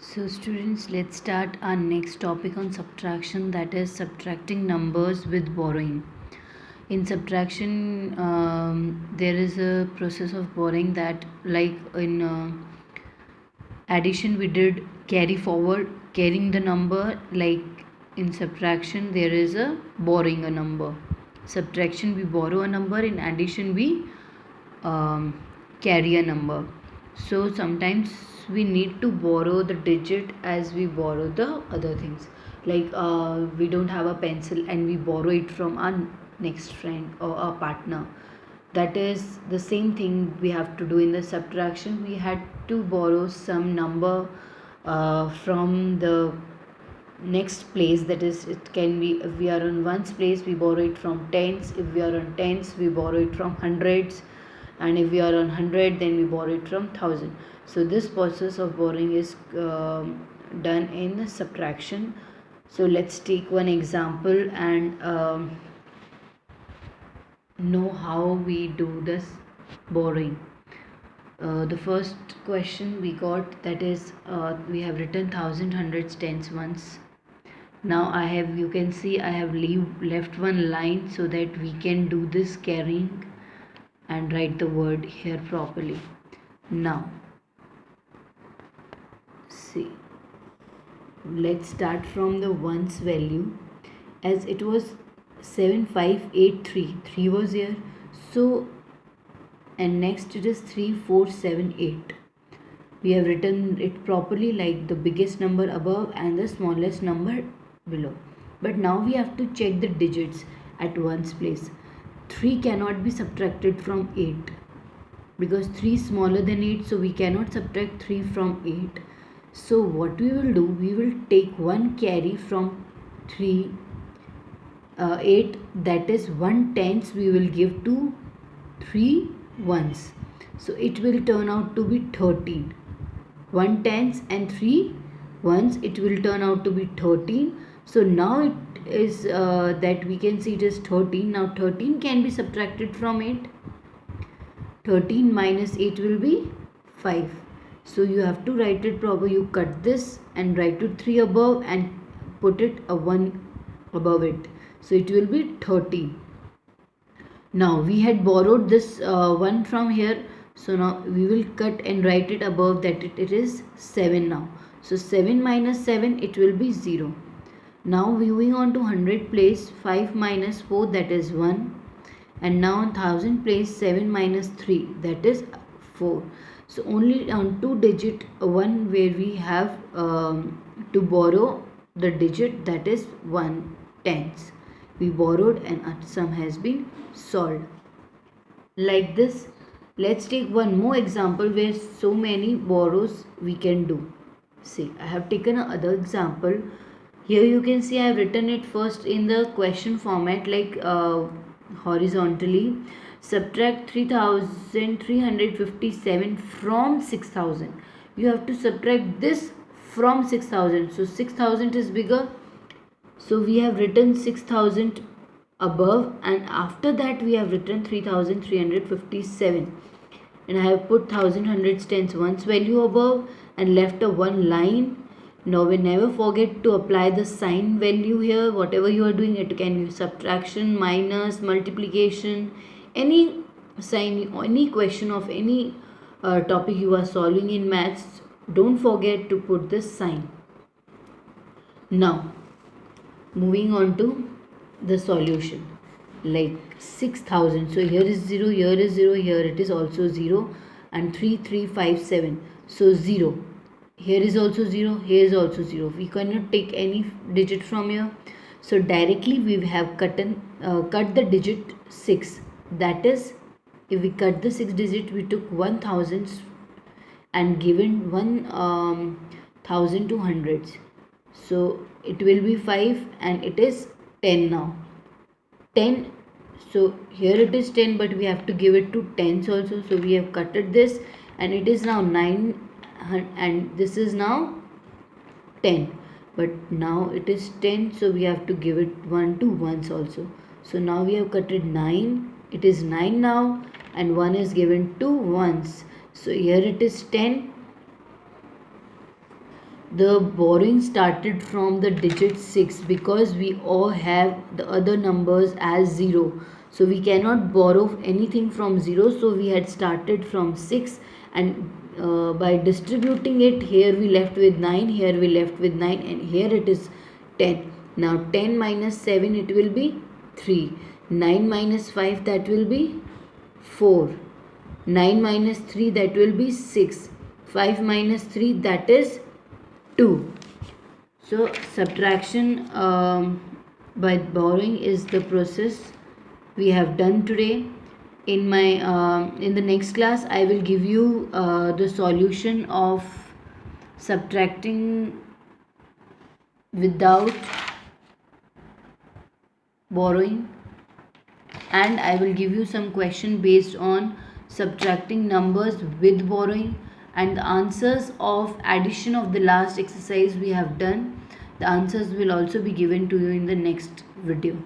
So students, let's start our next topic on subtraction, that is subtracting numbers with borrowing. In subtraction, there is a process of borrowing that, like in addition we did carry forward, carrying the number. Like in subtraction there is a borrowing a number. Subtraction we borrow a number, in addition we carry a number. So sometimes we need to borrow the digit as we borrow the other things. Like we don't have a pencil and we borrow it from our next friend or our partner. That is the same thing we have to do in the subtraction. We had to borrow some number from the next place. That is, it can be, if we are on ones place we borrow it from tens, if we are on tens we borrow it from hundreds, and if we are on 100 then we borrow it from 1000. So this process of borrowing is done in subtraction. So let's take one example and know how we do this borrowing. The first question we got, that is we have written 1000, hundreds, tens, ones. Now I have, you can see I have left one line so that we can do this carrying and write the word here properly. Now see, let's start from the ones value. As it was 7583, 3 was here, so, and next it is 3478. We have written it properly, like the biggest number above and the smallest number below. But now we have to check the digits at ones place. 3 cannot be subtracted from 8 because 3 is smaller than 8, so we cannot subtract 3 from 8. So what we will do, we will take one carry from 3 8, that is 1/10 we will give to 3 ones, so it will turn out to be 13. 1/10 and 3 ones, it will turn out to be 13. So now it is that we can see it is 13. Now 13 can be subtracted from 8. 13 minus 8 will be 5. So you have to write it proper. You cut this and write it 3 above and put it a 1 above it. So it will be 13. Now we had borrowed this one from here. So now we will cut and write it above that it is 7 now. So 7 minus 7, it will be 0. Now moving on to 100 place, 5 minus 4, that is 1. And now on 1000 place, 7 minus 3, that is 4. So only on 2 digit one where we have to borrow the digit, that is 1/10. We borrowed and our sum has been solved. Like this, let's take one more example where so many borrows we can do. See, I have taken another example. Here you can see I have written it first in the question format, like horizontally. Subtract 3357 from 6000. You have to subtract this from 6000. So 6000 is bigger. So we have written 6000 above, and after that we have written 3357. And I have put 1000, hundreds, tens, ones value above and left a one line. Now we never forget to apply the sign value here. Whatever you are doing, it can be subtraction, minus, multiplication, any sign, any question of any topic you are solving in maths. Don't forget to put this sign. Now moving on to the solution, like 6000. So here is 0, here is 0, here it is also 0, and 3357. So 0. Here is also 0, here is also 0. We cannot take any digit from here. So directly we have cut the digit 6. That is, if we cut the 6 digit, we took 1000 and given 1000 to hundreds. So it will be 5 and it is 10 now. 10. So here it is 10, but we have to give it to tens also. So we have cutted this and it is now 9, and this is now 10. But now it is 10, so we have to give it 1 to ones also. So now we have cutted 9. It is 9 now, and 1 is given to ones. So here it is 10. the borrowing started from the digit 6 because we all have the other numbers as 0, so we cannot borrow anything from 0, so we had started from 6, and by distributing it, here we left with 9, here we left with 9, and here it is 10. Now 10 minus 7, it will be 3. 9 minus 5, that will be 4. 9 minus 3, that will be 6. 5 minus 3, that is 2. So subtraction by borrowing is the process we have done today. In my in the next class, I will give you the solution of subtracting without borrowing, and I will give you some question based on subtracting numbers with borrowing, and the answers of addition of the last exercise we have done. The answers will also be given to you in the next video.